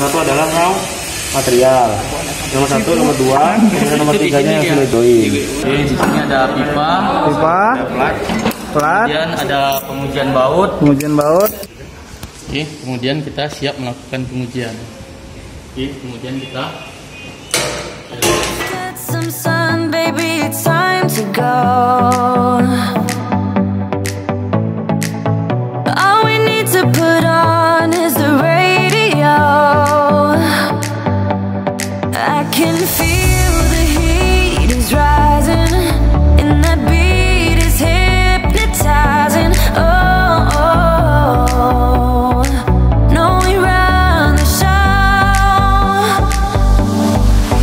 satu adalah raw material, nomor satu, nomor dua, dan nomor tiganya yang sudah join. Oke, di sini ada pipa, Plat, kemudian ada pengujian baut. Oke, kemudian kita siap melakukan pengujian. Oke, kemudian kita Some sun, baby, it's time to go. All we need to put on is the radio. I can feel the heat is rising, and that beat is hypnotizing. Oh, oh, no, we run the show.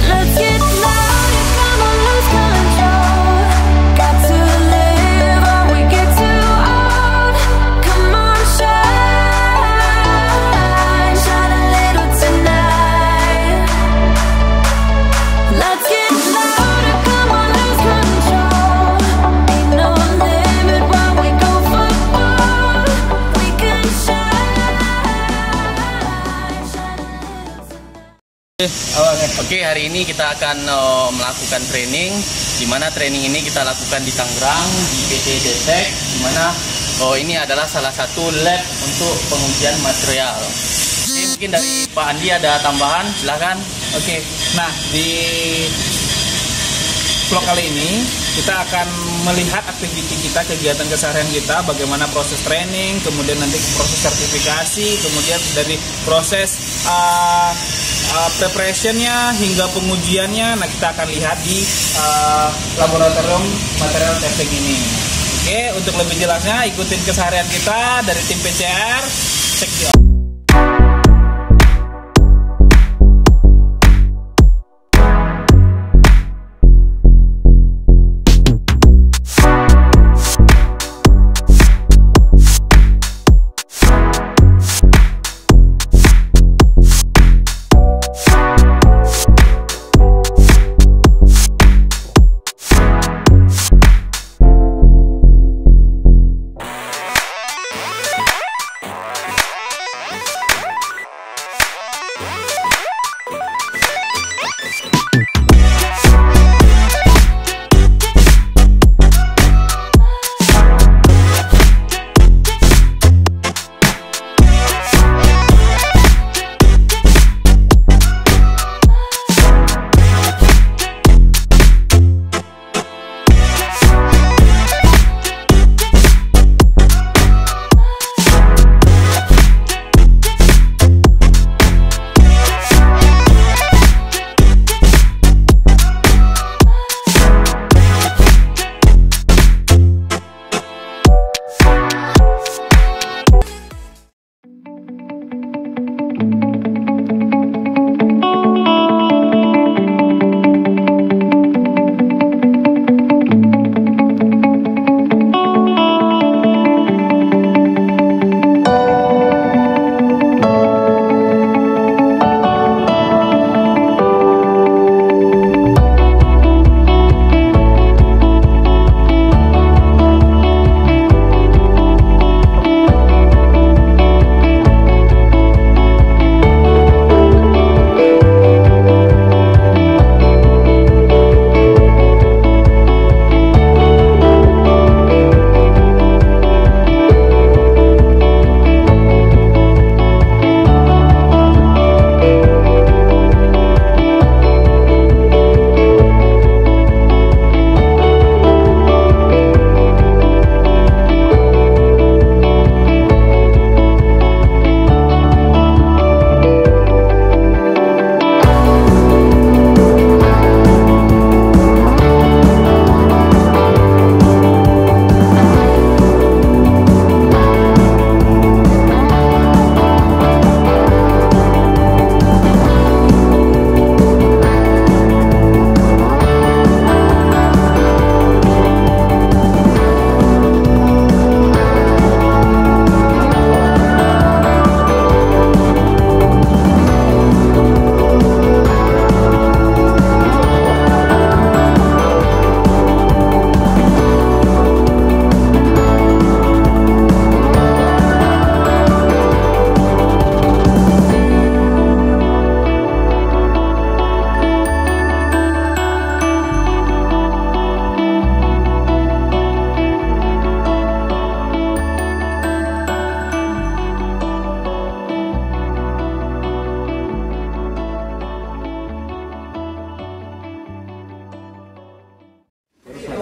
Let's get louder, come on, lose control. Got to live or we get too old. Come on, shine, shine a little tonight. Let's get louder, come on, lose control. Ain't no limit when we go for gold. We can shine, shine a little tonight. Oke, hari ini kita akan melakukan training, di mana training ini kita lakukan di Tangerang, di PT Detek, di mana ini adalah salah satu lab untuk pengujian material. Oke, mungkin dari Pak Andi ada tambahan, silahkan. Oke, nah di vlog kali ini kita akan melihat aktiviti kita, kegiatan keseharian kita, bagaimana proses training, kemudian nanti proses sertifikasi, kemudian dari proses preparationnya hingga pengujiannya. Nah, kita akan lihat di laboratorium material testing ini. Oke, untuk lebih jelasnya ikutin keseharian kita dari tim PCR. Check it out.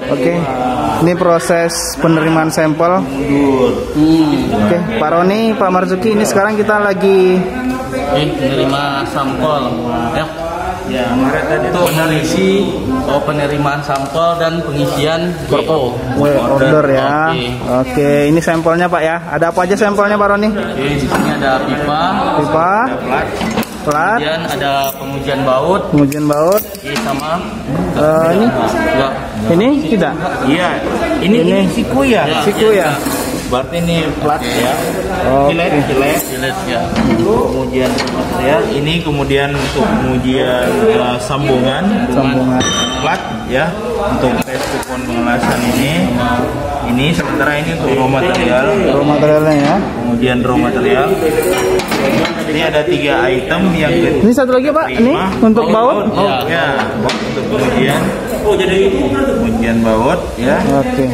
Oke, ini proses penerimaan sampel. Oke, Pak Roni, Pak Marzuki, ini sekarang kita lagi menerima sampel ya. Ya, itu penerimaan sampel dan pengisian PO. order ya. Oke, ini sampelnya Pak ya. Ada apa aja sampelnya Pak Roni? Oke, di sini ada pipa, plat, kemudian ada pengujian baut, sama ini tidak? Iya, ini siku ya. Siku ya. Berarti ini plat ya. Oke. Silet ya. Pengujian material ini kemudian untuk pengujian sambungan plat ya, untuk tes kupon pengelasan ini sementara ini untuk raw materialnya ya. Pengujian raw material ini ada 3 item yang Ini satu lagi Pak, ini untuk baut. Ya, untuk pengujian pengujian baut ya. Oke.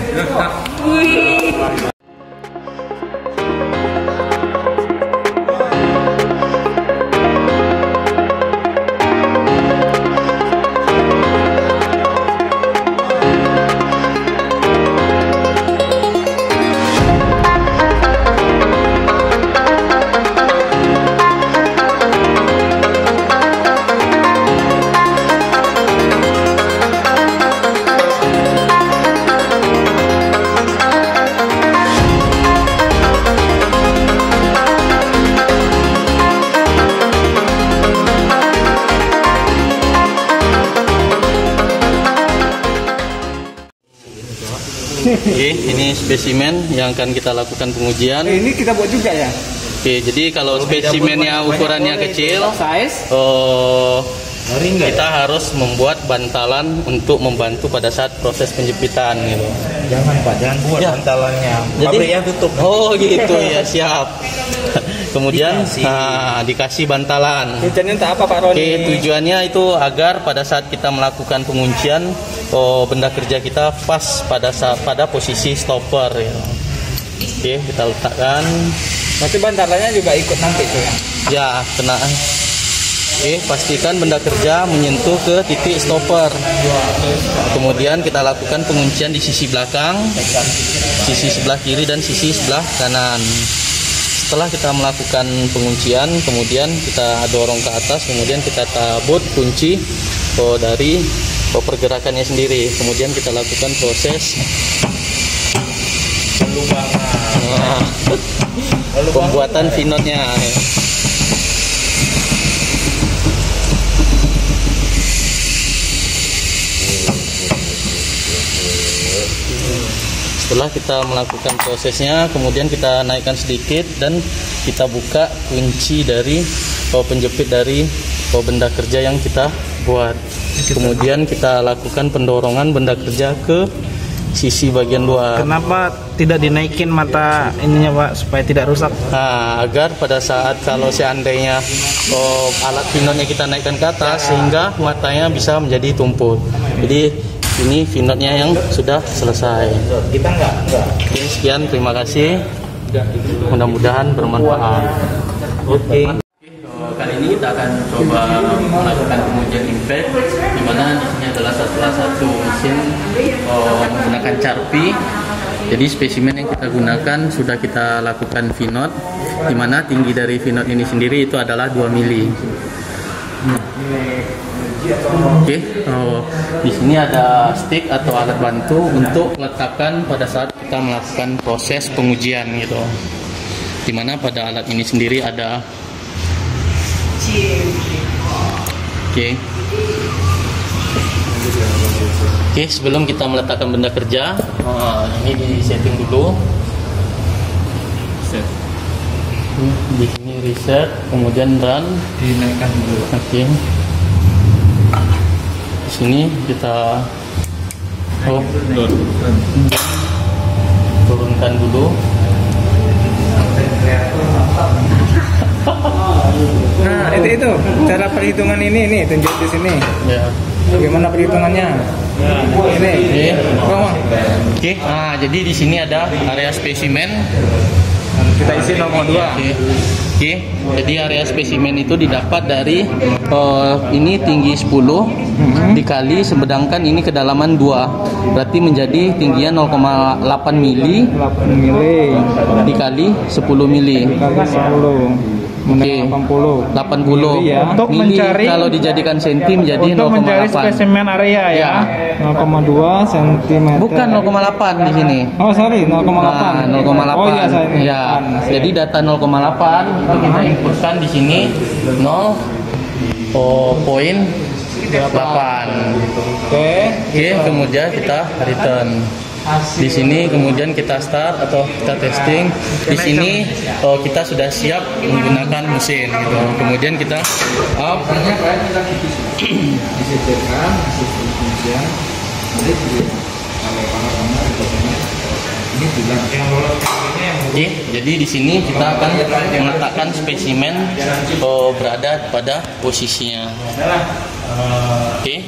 Oke, ini spesimen yang akan kita lakukan pengujian. Ini kita buat juga ya. Oke, jadi kalau spesimennya ukurannya kecil, Size. kita harus membuat bantalan untuk membantu pada saat proses penjepitan gitu. Jangan Pak, jangan buat bantalannya. Pabriknya tutup. Oh gitu ya, siap. Kemudian dikasih bantalan. Tujuannya untuk apa Pak Roni? Oke, tujuannya itu agar pada saat kita melakukan penguncian, benda kerja kita pas pada posisi stopper ya. Oke, kita letakkan. Berarti bantalannya juga ikut nanti tuh ya? Ya, kena. Oke, pastikan benda kerja menyentuh ke titik stopper. Kemudian kita lakukan penguncian di sisi belakang, sisi sebelah kiri dan sisi sebelah kanan. Setelah kita melakukan penguncian, kemudian kita dorong ke atas, kemudian kita tabut kunci dari pergerakannya sendiri. Kemudian kita lakukan proses pembuatan finotnya. Setelah kita melakukan prosesnya, kemudian kita naikkan sedikit dan kita buka kunci dari penjepit dari benda kerja yang kita buat. Kemudian kita lakukan pendorongan benda kerja ke sisi bagian luar. Kenapa tidak dinaikin mata ininya Pak supaya tidak rusak? Nah, agar pada saat kalau seandainya alat finotnya kita naikkan ke atas sehingga matanya bisa menjadi tumpul. Jadi ini finotnya yang sudah selesai. Kita enggak. Oke, sekian, terima kasih. Mudah-mudahan bermanfaat. Oke. Kali ini kita akan coba melakukan pengujian impact, di mana di sini adalah salah satu mesin menggunakan Charpy. Jadi spesimen yang kita gunakan sudah kita lakukan finot, di mana tinggi dari finot ini sendiri itu adalah 2 mili. Oke, di sini ada stick atau alat bantu untuk letakkan pada saat kita melakukan proses pengujian gitu. Dimana pada alat ini sendiri ada. Oke, sebelum kita meletakkan benda kerja, ini di setting dulu. Di sini reset, kemudian run, dinaikkan dulu. Oke. Di sini kita turunkan dulu. Nah, itu cara perhitungan ini tunjuk di sini. Ya. Bagaimana perhitungannya? Ini. Oke. Nah, jadi di sini ada area spesimen. Kita isi 0,2. Oke, jadi area spesimen itu didapat dari ini tinggi 10 dikali, sedangkan ini kedalaman 2, berarti menjadi tingginya 0,8 mili 8 mili dikali 10 mili. dikali 10 Oke, 80 80 ya. Untuk mili mencari kalau dijadikan senti menjadi untuk mencari 0,8. spesimen area ya. 0,2 cm. Bukan 0,8 di sini. Oh, sorry, 0,8. Nah, 0,8. Oh iya, saya Ya. Jadi data 0,8 itu kita inputkan di sini 0,8. Oke. Oke, kemudian kita return. Di sini kemudian kita start atau kita testing. Di sini kita sudah siap menggunakan mesin gitu. Kemudian kita up. Oke, jadi di sini kita akan meletakkan spesimen berada pada posisinya. Oke,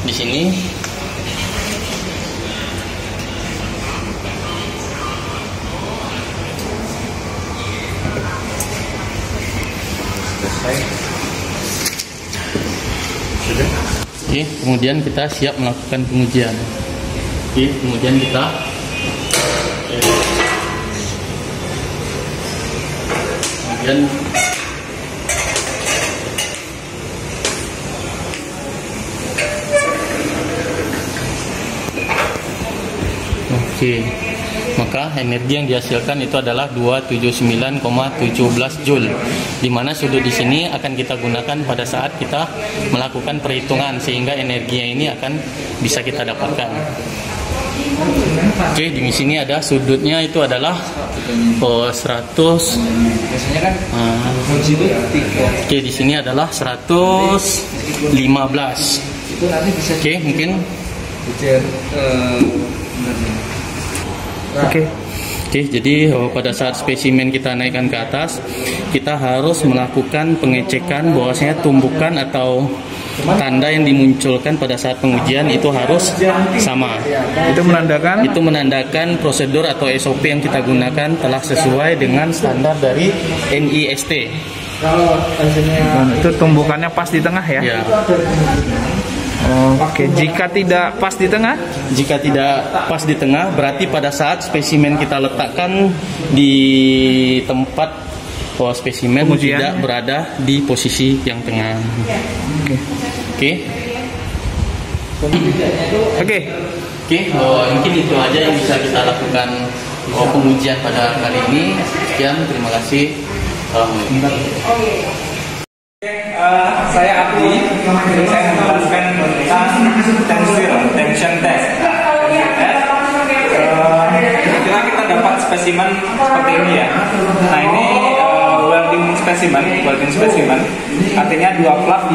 di sini. Oke, kemudian kita siap melakukan pengujian. Oke, kemudian kita Oke, maka energi yang dihasilkan itu adalah 279,17 Joule, di mana sudut di sini akan kita gunakan pada saat kita melakukan perhitungan, sehingga energinya ini akan bisa kita dapatkan. Oke, di sini ada sudutnya itu adalah 100. Oke, di sini adalah 115. Oke, mungkin. Oke, jadi pada saat spesimen kita naikkan ke atas, kita harus melakukan pengecekan bahwasanya tumbukan atau tanda yang dimunculkan pada saat pengujian itu harus sama. Itu menandakan prosedur atau SOP yang kita gunakan telah sesuai dengan standar dari NIST. Itu tumbukannya pas di tengah ya. Ya. Oke, jika tidak pas di tengah? Jika tidak pas di tengah, berarti pada saat spesimen kita letakkan di tempat spesimen pengujian tidak berada di posisi yang tengah. Oke, mungkin itu aja yang bisa kita lakukan pengujian pada kali ini. Sekian, terima kasih. Saya Abdi, jadi saya menjelaskan tentang tension test. Ketika kita dapat spesimen seperti ini ya. Nah, ini welding spesimen, artinya dua plat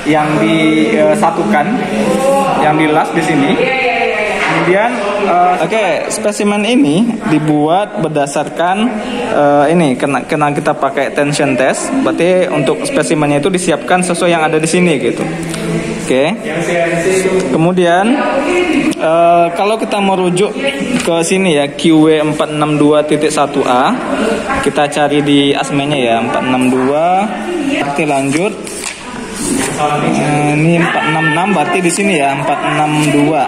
yang disatukan, yang dilas di sini. Kemudian, spesimen ini dibuat berdasarkan ini karena kita pakai tension test, berarti untuk spesimennya itu disiapkan sesuai yang ada di sini gitu. Kemudian kalau kita merujuk ke sini ya, QW462.1A, kita cari di ASME-nya ya 462. Oke, lanjut. Ini 466, berarti di sini ya 462.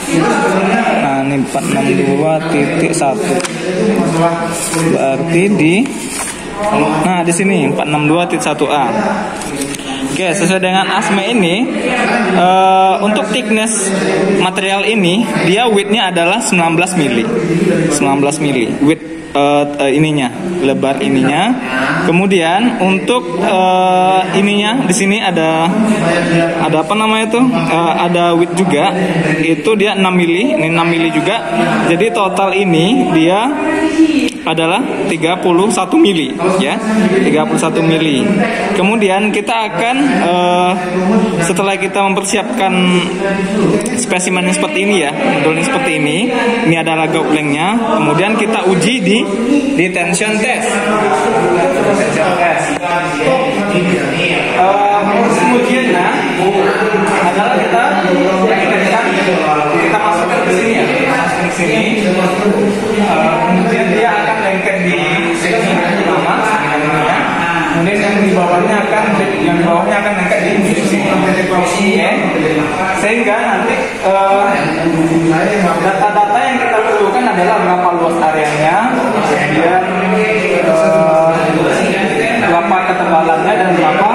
Nah, ini 462.1. Berarti di sini 462.1A. Oke, sesuai dengan ASME ini, untuk thickness material ini, dia width-nya adalah 19 mili. Width ininya, lebar ininya. Kemudian untuk ininya di sini ada apa namanya itu? Ada width juga. Itu dia 6 mili, ini 6 mili juga. Jadi total ini dia adalah 31 mili ya, 31 mili. Kemudian kita akan setelah kita mempersiapkan spesimen seperti ini ya, modelnya seperti ini adalah gauplengnya. Kemudian kita uji di tension test. Proses ujiannya adalah kita masukkan ke sini ya, sini, kemudian dia akan lengket di sini pertama, kemudian yang di bawahnya akan lengket di sini. Oke. Sehingga nanti data-data yang kita perlukan adalah berapa luas areanya, kemudian berapa ketebalannya dan berapa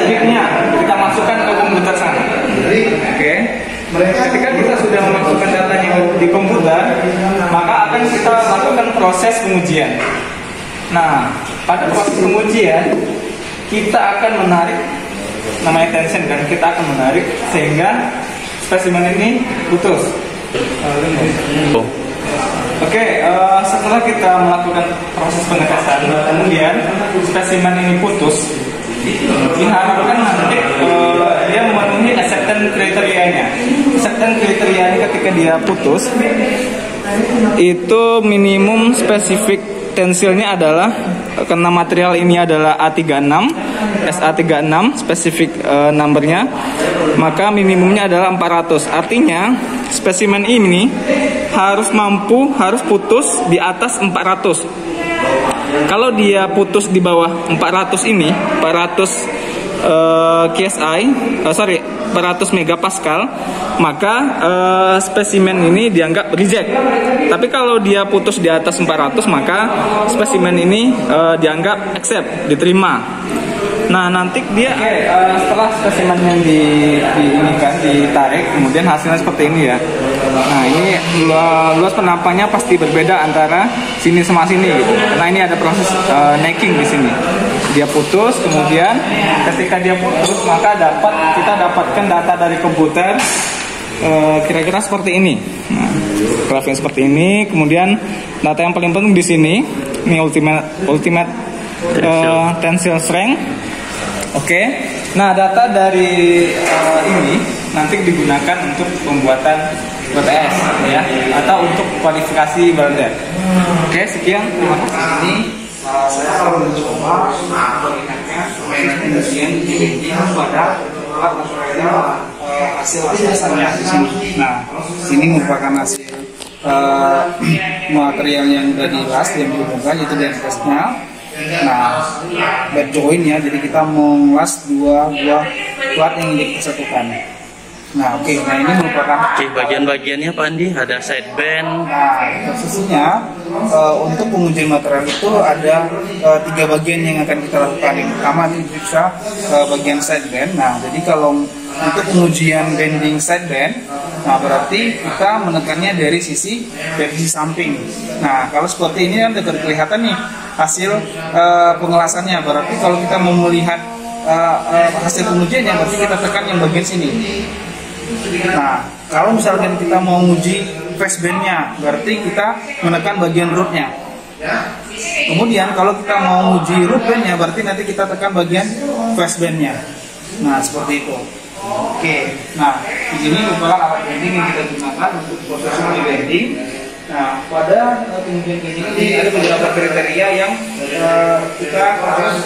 widthnya. Kita masukkan ke komputer sana. Oke. Ketika kita sudah memasukkan datanya di komputer, maka akan kita lakukan proses pengujian. Nah, pada proses pengujian kita akan menarik, namanya tension kan, kita akan menarik sehingga spesimen ini putus. Oke, setelah kita melakukan proses pengetesan, kemudian spesimen ini putus, diharapkan nanti dia memenuhi acceptance kriterianya. Acceptance kriterianya ketika dia putus, itu minimum spesifik tensilnya adalah, karena material ini adalah A36, SA36 spesifik numbernya, maka minimumnya adalah 400. Artinya spesimen ini harus putus di atas 400. Kalau dia putus di bawah 400 ini, 400 400 megapascal, maka spesimen ini dianggap reject. Tapi kalau dia putus di atas 400, maka spesimen ini dianggap accept, diterima. Nah, nanti dia setelah spesimen yang ditarik, kemudian hasilnya seperti ini ya. Nah, ini luas penampangnya pasti berbeda antara sini sama sini gitu. Karena ini ada proses necking di sini. Dia putus, kemudian ketika dia putus, maka kita dapatkan data dari komputer kira-kira seperti ini. Nah, grafik seperti ini. Kemudian data yang paling penting di sini, ini ultimate tensile strength. Oke. Nah, data dari ini nanti digunakan untuk pembuatan BTS ya, atau untuk kualifikasi welder. Oke, sekian. Terima kasih. Ini saya akan mencoba melihatnya pengujian pada hasil-hasilnya di sini. Nah, ini merupakan hasil material yang sudah dilas, yang dihubungkan, yaitu DNS-nya. Nah, bed joint ya, jadi kita mengulas dua buah plat yang disatukan. Nah, oke. Nah, ini merupakan bagian-bagiannya Pak Andi, ada side band. Nah, posisinya untuk pengujian material itu ada 3 bagian yang akan kita lakukan. Yang pertama ini bisa bagian side band. Nah, jadi kalau untuk pengujian bending side band, nah berarti kita menekannya dari sisi samping. Nah, kalau seperti ini kan sudah kelihatan nih hasil pengelasannya. Berarti kalau kita mau melihat hasil pengujiannya, berarti kita tekan yang bagian sini. Nah, kalau misalkan kita mau uji face band-nya, berarti kita menekan bagian root-nya. Kemudian kalau kita mau uji root band-nya, berarti nanti kita tekan bagian face band-nya. Nah, seperti itu. Oke. Nah, di sini merupakan alat bending yang kita gunakan untuk proses bending. Nah, pada pengujian bending ini ada beberapa kriteria yang kita harus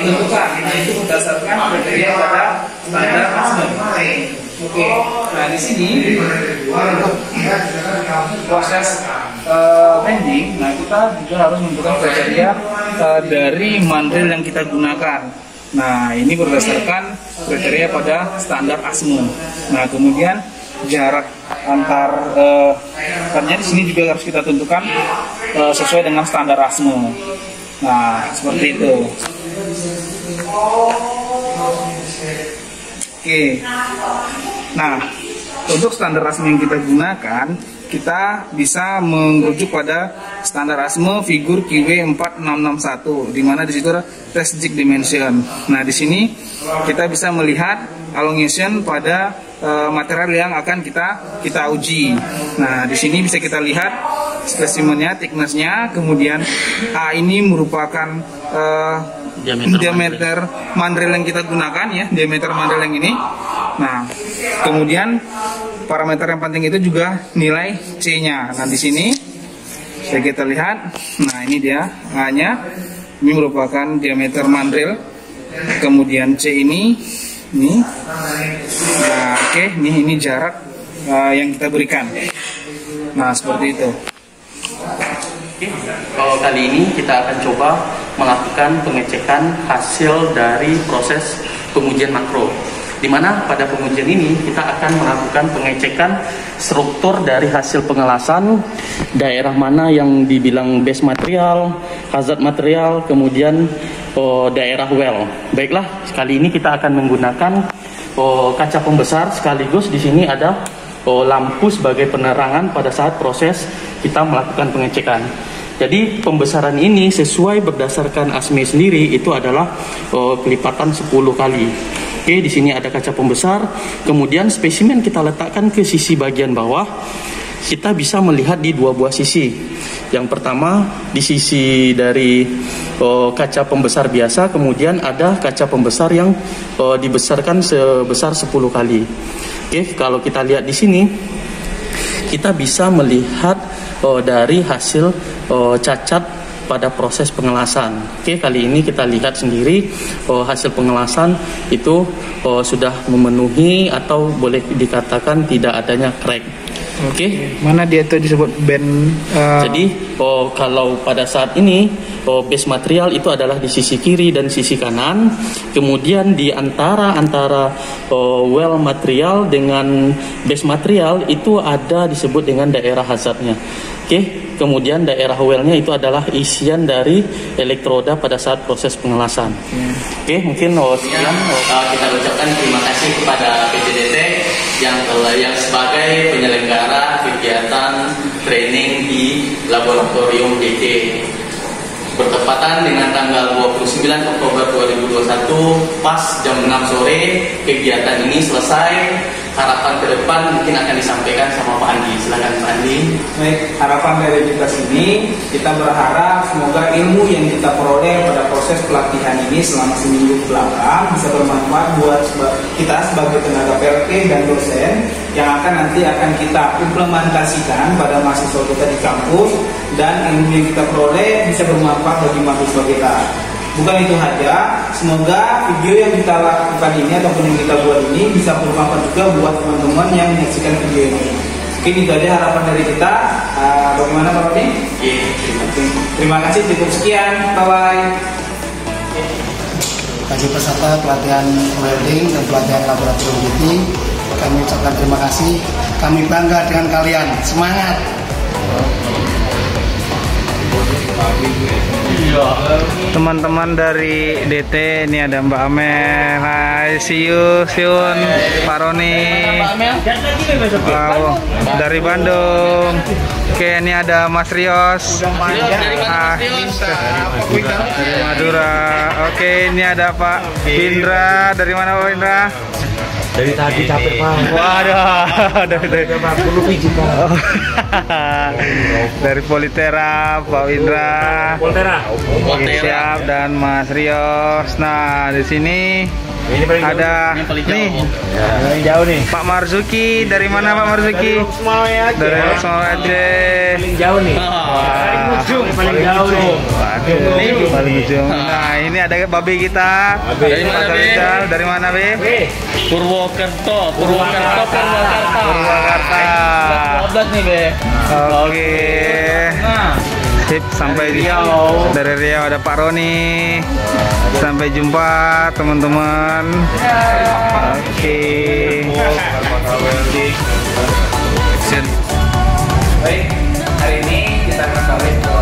tentukan. Nah, itu berdasarkan kriteria pada standar ASME. Oke, nah di sini untuk proses bending, nah kita juga harus menentukan kriteria dari mandril yang kita gunakan. Nah, ini berdasarkan kriteria pada standar ASME. Nah, kemudian jarak antar karena di sini juga harus kita tentukan sesuai dengan standar ASME. Nah, seperti itu. Oke. Nah, untuk standar ASME yang kita gunakan, kita bisa merujuk pada standar ASME figur QW 4661, di mana di situ ada test jig dimension. Nah, di sini kita bisa melihat elongation pada material yang akan kita uji. Nah, di sini bisa kita lihat spesimennya, thickness-nya, kemudian A ini merupakan diameter mandrel yang kita gunakan ya, diameter mandrel yang ini. Nah, kemudian parameter yang penting itu juga nilai C-nya. Nah, di sini bisa kita lihat. Nah, ini dia A-nya. Ini merupakan diameter mandrel. Kemudian C ini. Nah, oke, ini jarak yang kita berikan. Nah, seperti itu. Oke, kalau kali ini kita akan coba melakukan pengecekan hasil dari proses pengujian makro. Di mana pada pengujian ini kita akan melakukan pengecekan struktur dari hasil pengelasan, daerah mana yang dibilang base material, hazard material, kemudian daerah well. Baiklah, kali ini kita akan menggunakan kaca pembesar, sekaligus di sini ada lampu sebagai penerangan pada saat proses kita melakukan pengecekan. Jadi pembesaran ini sesuai berdasarkan ASME sendiri itu adalah kelipatan 10 kali. Oke, di sini ada kaca pembesar, kemudian spesimen kita letakkan ke sisi bagian bawah. Kita bisa melihat di dua buah sisi. Yang pertama di sisi dari kaca pembesar biasa, kemudian ada kaca pembesar yang dibesarkan sebesar 10 kali. Oke, kalau kita lihat di sini, kita bisa melihat dari hasil cacat pada proses pengelasan. Oke, kali ini kita lihat sendiri hasil pengelasan itu sudah memenuhi atau boleh dikatakan tidak adanya crack. Oke. Mana dia itu disebut band? Jadi kalau pada saat ini base material itu adalah di sisi kiri dan sisi kanan. Kemudian di antara well material dengan base material itu ada disebut dengan daerah hazardnya. Oke. Kemudian daerah well-nya itu adalah isian dari elektroda pada saat proses pengelasan. Oke, mungkin sekian. Kita ucapkan terima kasih kepada PT Detek yang sebagai penyelenggara kegiatan training di laboratorium DT. Bertepatan dengan tanggal 29 Oktober 2021, pas jam 6 sore, kegiatan ini selesai. Harapan ke depan mungkin akan disampaikan sama Pak Andi. Silakan Pak Andi. Baik, harapan dari kita sini, kita berharap semoga ilmu yang kita peroleh pada proses pelatihan ini selama seminggu belakang bisa bermanfaat buat kita sebagai tenaga PLP dan dosen yang nanti akan kita implementasikan pada mahasiswa kita di kampus, dan ilmu yang kita peroleh bisa bermanfaat bagi mahasiswa kita. Bukan itu saja, semoga video yang kita lakukan ini ataupun yang kita buat ini bisa bermanfaat juga buat teman-teman yang menyaksikan video ini. Mungkin itu aja harapan dari kita. Bagaimana Pak Rodi? Terima kasih, cukup sekian. Bye-bye. Bagi peserta pelatihan welding dan pelatihan laboratorium DT, kami ucapkan terima kasih. Kami bangga dengan kalian. Semangat! Teman-teman dari DT, ini ada Mbak Amel. Hai, see you soon, Pak Roni. Wow, dari Bandung. Oke, ini ada Mas Rios. Dari Madura. Oke, ini ada Pak Indra. Dari mana Pak Indra? Dari tadi capek Pak. Waduh, dari 50 biji Pak. dari Politera, Pak Indra. Siap, dan Mas Rios. Nah, di sini ada nih Jauh nih. Pak Marzuki. Dari mana Pak Marzuki? Dari Loksmawe Aceh. Paling jauh nih. Paling jauh nih. Ini paling ujung. Nah, ini ada babi kita. Dari mana, Be? Dari mana, Be? Purwokerto. Purwakarta. 12 nih, Be. Oke. Sip, sampai dari Riau ada Pak Roni. Sampai jumpa teman-teman. Oke. Baik, hari ini kita akan balik ke